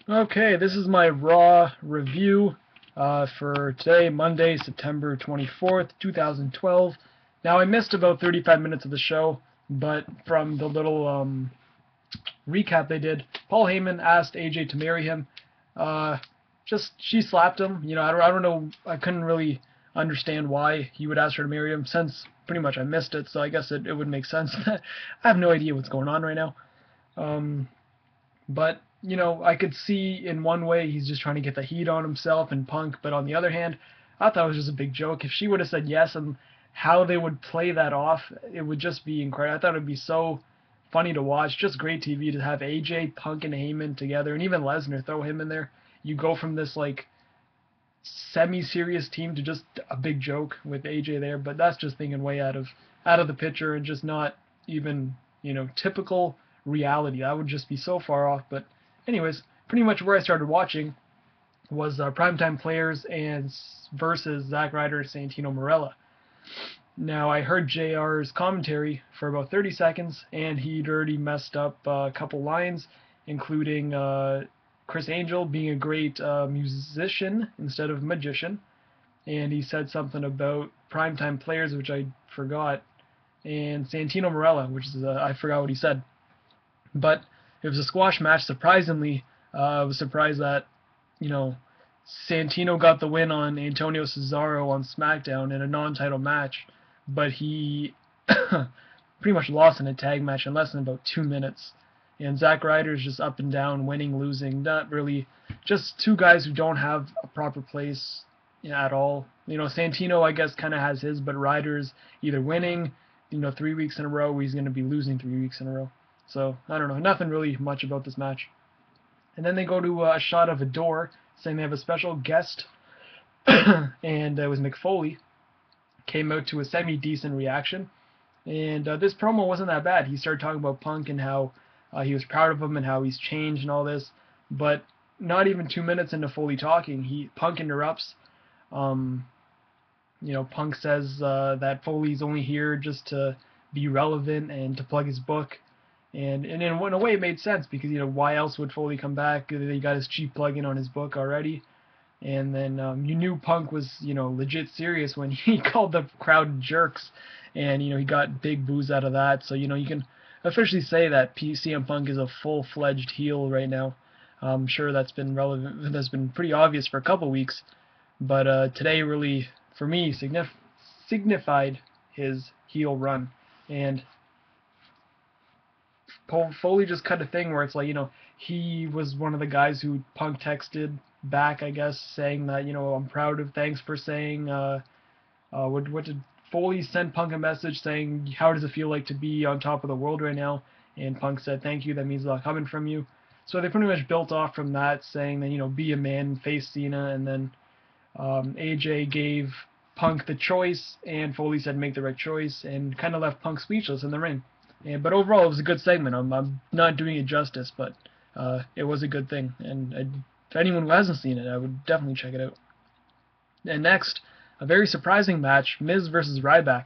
Okay, this is my Raw review for today, Monday, September 24th, 2012. Now, I missed about 35 minutes of the show, but from the little recap they did, Paul Heyman asked AJ to marry him. She slapped him. You know, I don't know. I couldn't really understand why he would ask her to marry him, since pretty much I missed it. So I guess it would make sense. I have no idea what's going on right now. But, you know, I could see in one way he's just trying to get the heat on himself and Punk, but on the other hand, I thought it was just a big joke. If she would have said yes, and how they would play that off, it would just be incredible. I thought it would be so funny to watch. Just great TV to have AJ, Punk, and Heyman together, and even Lesnar, throw him in there. You go from this, like, semi-serious team to just a big joke with AJ there, but that's just thinking way out of the picture and just not even, you know, typical reality. That would just be so far off. But anyways, pretty much where I started watching was Primetime Players and versus Zack, Ryder, Santino, Marella. Now, I heard JR's commentary for about 30 seconds, and he'd already messed up a couple lines, including Chris Angel being a great musician instead of magician, and he said something about Primetime Players, which I forgot, and Santino Marella, which is I forgot what he said. But it was a squash match. Surprisingly, I was surprised that, you know, Santino got the win on Antonio Cesaro on SmackDown in a non-title match, but he pretty much lost in a tag match in less than about 2 minutes. And Zack Ryder's just up and down, winning, losing, not really, just two guys who don't have a proper place at all. You know, Santino, I guess, kind of has his, but Ryder's either winning, you know, 3 weeks in a row, or he's going to be losing 3 weeks in a row. So, I don't know, nothing really much about this match. And then they go to a shot of a door, saying they have a special guest, and it was Mick Foley. Came out to a semi-decent reaction. And this promo wasn't that bad. He started talking about Punk and how he was proud of him and how he's changed and all this. But not even 2 minutes into Foley talking, Punk interrupts. You know, Punk says that Foley's only here just to be relevant and to plug his book. And in a way it made sense, because, you know, why else would Foley come back? He got his cheap plug-in on his book already. And then you knew Punk was, you know, legit serious when he called the crowd jerks. And, you know, he got big boos out of that. So, you know, you can officially say that CM Punk is a full-fledged heel right now. I'm sure that's been relevant. That's been pretty obvious for a couple weeks. But today really, for me, signified his heel run. And Foley just cut a thing where it's like, you know, he was one of the guys who Punk texted back, I guess, saying that, you know, I'm proud of, thanks for saying, what did Foley send Punk a message saying, how does it feel like to be on top of the world right now? And Punk said, thank you, that means a lot coming from you. So they pretty much built off from that, saying that, you know, be a man, face Cena, and then AJ gave Punk the choice, and Foley said make the right choice, and kind of left Punk speechless in the ring. But overall, it was a good segment. I'm not doing it justice, but it was a good thing. And if anyone who hasn't seen it, I would definitely check it out. And next, a very surprising match, Miz versus Ryback.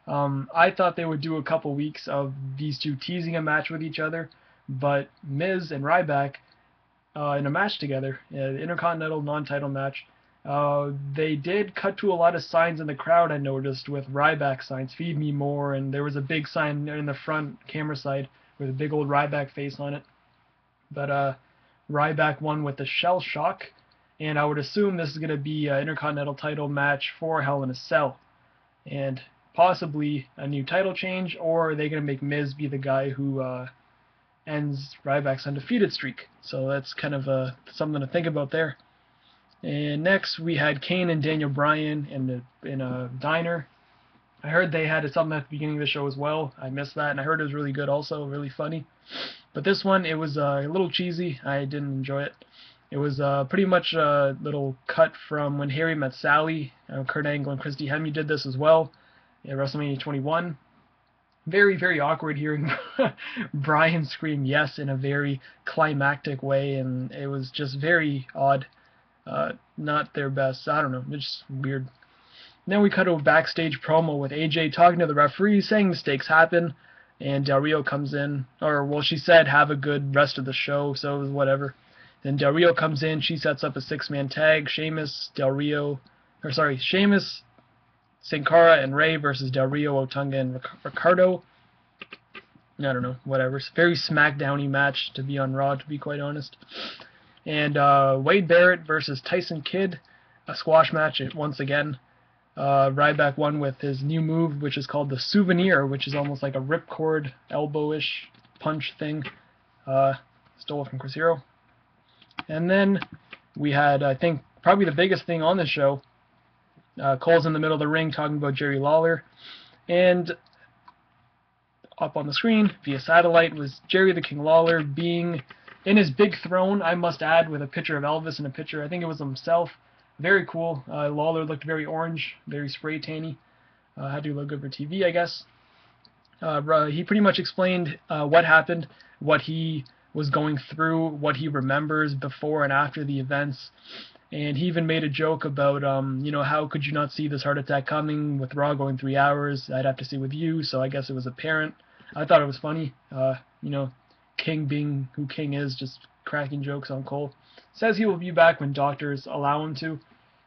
I thought they would do a couple weeks of these two teasing a match with each other, but Miz and Ryback in a match together, Intercontinental non-title match, they did cut to a lot of signs in the crowd, I noticed, with Ryback signs, feed me more, and there was a big sign in the front camera side with a big old Ryback face on it. But Ryback won with the Shell Shock, and I would assume this is going to be an Intercontinental title match for Hell in a Cell, and possibly a new title change, or are they going to make Miz be the guy who ends Ryback's undefeated streak? So that's kind of something to think about there. And next we had Kane and Daniel Bryan in a diner. I heard they had something at the beginning of the show as well. I missed that, and I heard it was really good also, really funny. But this one, it was a little cheesy. I didn't enjoy it. It was pretty much a little cut from when Harry met Sally. Kurt Angle and Christy Hemme did this as well at WrestleMania 21. Very, very awkward hearing Bryan scream yes in a very climactic way, and it was just very odd. Not their best. I don't know. It's just weird. Then we cut to a backstage promo with AJ talking to the referee, saying mistakes happen, and Del Rio comes in, or well, she said have a good rest of the show, so it was whatever. Then Del Rio comes in. She sets up a 6-man tag. Sheamus, Sin Cara and Rey versus Del Rio, Otunga, and Ricardo. I don't know, whatever. It's a very SmackDown-y match to be on Raw, to be quite honest. And Wade Barrett versus Tyson Kidd, a squash match once again. Ryback won with his new move, which is called the Souvenir, which is almost like a ripcord, elbow-ish punch thing. Stole it from Chris Hero. And then we had, I think, probably the biggest thing on the show. Cole's in the middle of the ring talking about Jerry Lawler. And up on the screen, via satellite, was Jerry the King Lawler being in his big throne, I must add, with a picture of Elvis and a picture, I think it was himself. Very cool. Lawler looked very orange, very spray tanny. Had to look good for TV, I guess. He pretty much explained what happened, what he was going through, what he remembers before and after the events. And he even made a joke about, how could you not see this heart attack coming with Raw going 3 hours? I'd have to see with you, so I guess it was apparent. I thought it was funny. King being who King is, just cracking jokes on Cole. Says he will be back when doctors allow him to.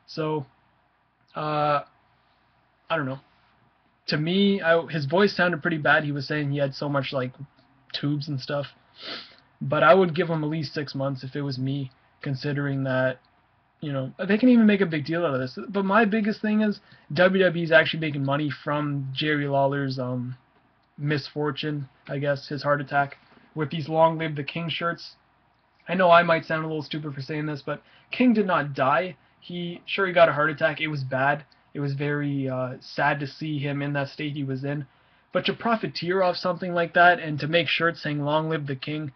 So, I don't know. To me, his voice sounded pretty bad. He was saying he had so much, tubes and stuff. But I would give him at least 6 months if it was me, considering that, they can even make a big deal out of this. But my biggest thing is WWE is actually making money from Jerry Lawler's misfortune, I guess, his heart attack, with these Long Live the King shirts. I know I might sound a little stupid for saying this, but King did not die. He got a heart attack. It was bad. It was very sad to see him in that state he was in. But to profiteer off something like that and to make shirts saying Long Live the King,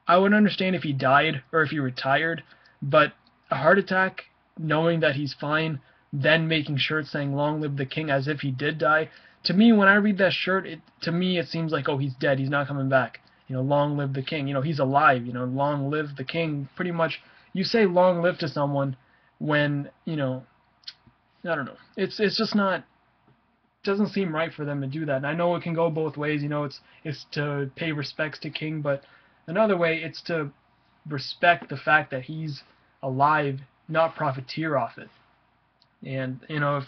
I would understand if he died or if he retired, but a heart attack, knowing that he's fine, then making shirts saying Long Live the King as if he did die, to me, when I read that shirt, it seems like, oh, he's dead, he's not coming back. Long live the King. He's alive. Long live the King. Pretty much, you say long live to someone when, I don't know. It's just not, doesn't seem right for them to do that. And I know it can go both ways. It's to pay respects to King, but another way, it's to respect the fact that he's alive, not profiteer off it. And, if,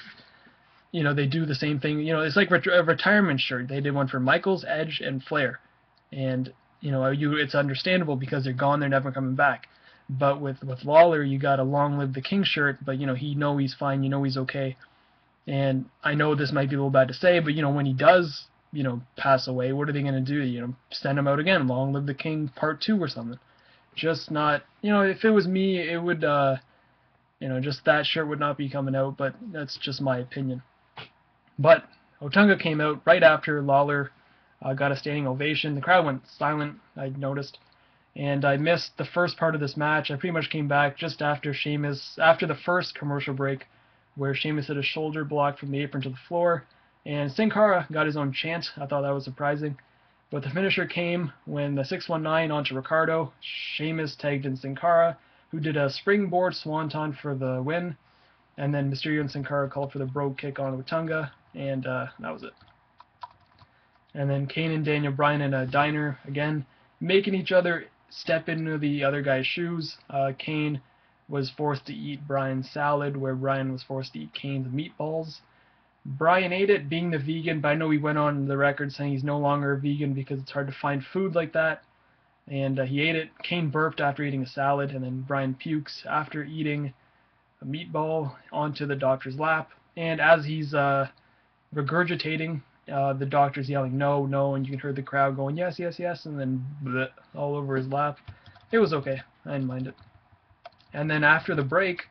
they do the same thing, it's like a retirement shirt. They did one for Michaels, Edge, and Flair. And, it's understandable because they're gone, they're never coming back. But with Lawler, you got a Long Live the King shirt, but, he's fine, he's okay. And I know this might be a little bad to say, but, when he does, pass away, what are they going to do? Send him out again, Long Live the King Part 2 or something. Just not, if it was me, it would, just that shirt would not be coming out, but that's just my opinion. But Otunga came out right after Lawler got a standing ovation. The crowd went silent, I noticed. And I missed the first part of this match. I pretty much came back just after the first commercial break, where Sheamus had a shoulder block from the apron to the floor. And Sin Cara got his own chant. I thought that was surprising. But the finisher came when the 619 onto Ricardo. Sheamus tagged in Sin Cara, who did a springboard swanton for the win. And then Mysterio and Sin Cara called for the Brogue Kick on Otunga. And that was it. And then Kane and Daniel, Bryan in a diner, again, making each other step into the other guy's shoes. Kane was forced to eat Bryan's salad, where Bryan was forced to eat Kane's meatballs. Bryan ate it, being the vegan, but I know he went on the record saying he's no longer a vegan because it's hard to find food like that. And he ate it. Kane burped after eating a salad, and then Bryan pukes after eating a meatball onto the doctor's lap. And as he's regurgitating, the doctor's yelling, no, no, and you can hear the crowd going, yes, yes, yes, and then bleh, all over his lap. It was okay. I didn't mind it. And then after the break,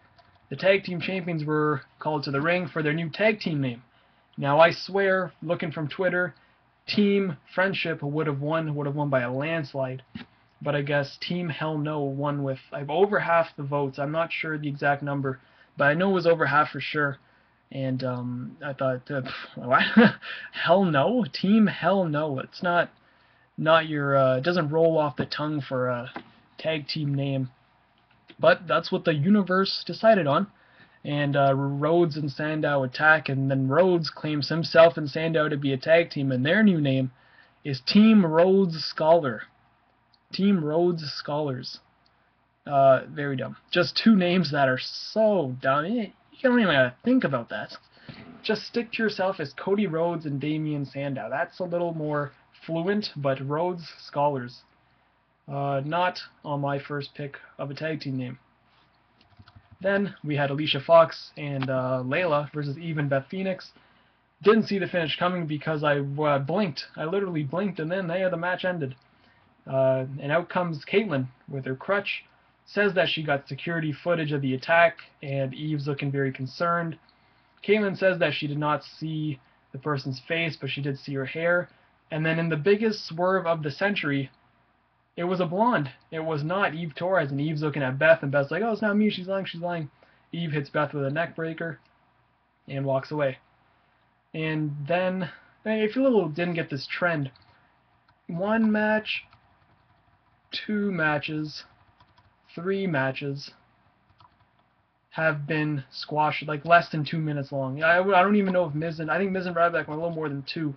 the tag team champions were called to the ring for their new tag team name. Now, I swear, looking from Twitter, Team Friendship would have won by a landslide. But I guess Team Hell No won with over half the votes. I'm not sure the exact number, but I know it was over half for sure. And I thought, what? Hell No? Team Hell No. It's not your, it doesn't roll off the tongue for a tag team name. But that's what the universe decided on. And Rhodes and Sandow attack, and then Rhodes claims himself and Sandow to be a tag team, and their new name is Team Rhodes Scholar. Team Rhodes Scholars. Very dumb. Just two names that are so dumb. You don't even gotta think about that. Just stick to yourself as Cody Rhodes and Damian Sandow. That's a little more fluent, but Rhodes Scholars. Not on my first pick of a tag team name. Then we had Alicia Fox and Layla versus Eve and Beth Phoenix. Didn't see the finish coming because I blinked. I literally blinked, and then the match ended. And out comes Caitlyn with her crutch. Says that she got security footage of the attack, and Eve's looking very concerned. Caitlyn says that she did not see the person's face, but she did see her hair. And then in the biggest swerve of the century, it was a blonde. It was not Eve Torres, and Eve's looking at Beth, and Beth's like, oh, it's not me, she's lying, she's lying. Eve hits Beth with a neck breaker and walks away. And then, if you didn't get this trend, 1 match, 2 matches, 3 matches have been squashed, like less than 2 minutes long. I don't even know if I think Miz and Ryback went a little more than 2.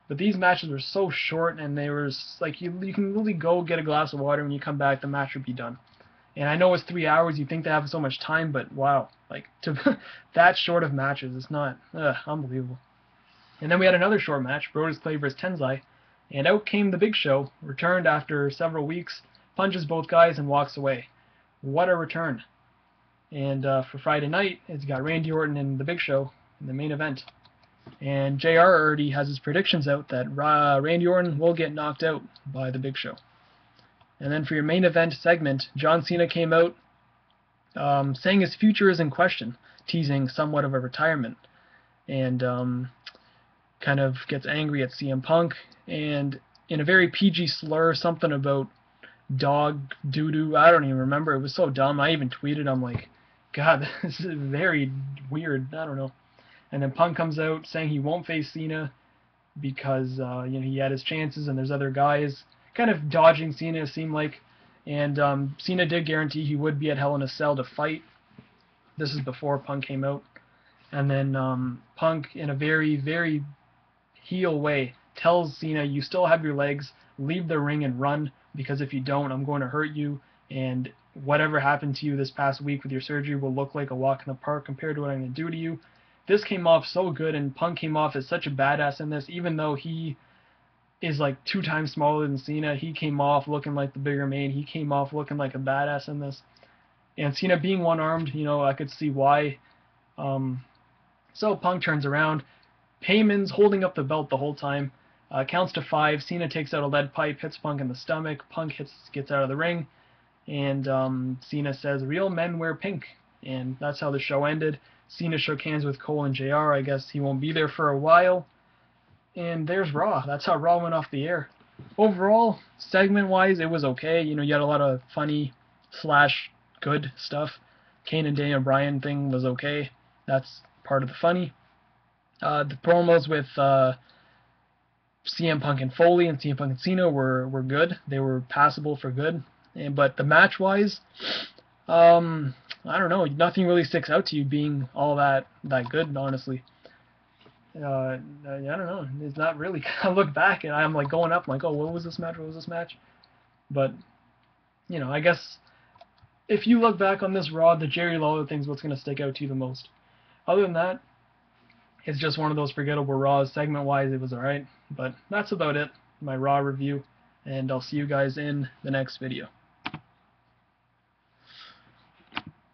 But these matches were so short, and they were like, you can really go get a glass of water. When you come back, the match would be done. And I know it's 3 hours. You think they have so much time, but wow, like to that short of matches, it's not unbelievable. And then we had another short match, Brodus vs Tensai, and out came the Big Show, returned after several weeks, punches both guys, and walks away. What a return. And for Friday night, it's got Randy Orton and the Big Show in the main event. And JR already has his predictions out that Randy Orton will get knocked out by the Big Show. And then for your main event segment, John Cena came out saying his future is in question, teasing somewhat of a retirement. And kind of gets angry at CM Punk. And in a very PG slur, something about dog doo-doo. I don't even remember. It was so dumb. I even tweeted, I'm like, God, this is very weird. I don't know. And then Punk comes out saying he won't face Cena because he had his chances and there's other guys kind of dodging Cena, it seemed like. And Cena did guarantee he would be at Hell in a Cell to fight. This is before Punk came out. And then Punk, in a very, very heel way, tells Cena, you still have your legs, leave the ring and run, because if you don't, I'm going to hurt you, and whatever happened to you this past week with your surgery will look like a walk in the park compared to what I'm going to do to you. This came off so good, and Punk came off as such a badass in this, even though he is like 2 times smaller than Cena. He came off looking like the bigger man. He came off looking like a badass in this. And Cena being one-armed, I could see why. So Punk turns around. Heyman's holding up the belt the whole time. Counts to 5. Cena takes out a lead pipe, hits Punk in the stomach. Punk gets out of the ring. And Cena says, real men wear pink. And that's how the show ended. Cena shook hands with Cole and JR. I guess he won't be there for a while. And there's Raw. That's how Raw went off the air. Overall, segment-wise, it was okay. You had a lot of funny / good stuff. Kane and Daniel Bryan thing was okay. That's part of the funny. The promos with CM Punk and Foley and CM Punk and Cena were good. They were passable for good. But the match-wise, I don't know. Nothing really sticks out to you being all that good, honestly. I don't know. It's not really. I look back and I'm like going up, I'm like, oh, what was this match? What was this match? But, I guess if you look back on this Raw, the Jerry Lawler thing's what's going to stick out to you the most. Other than that, it's just one of those forgettable Raws. Segment-wise, it was alright. But that's about it. My Raw review. And I'll see you guys in the next video.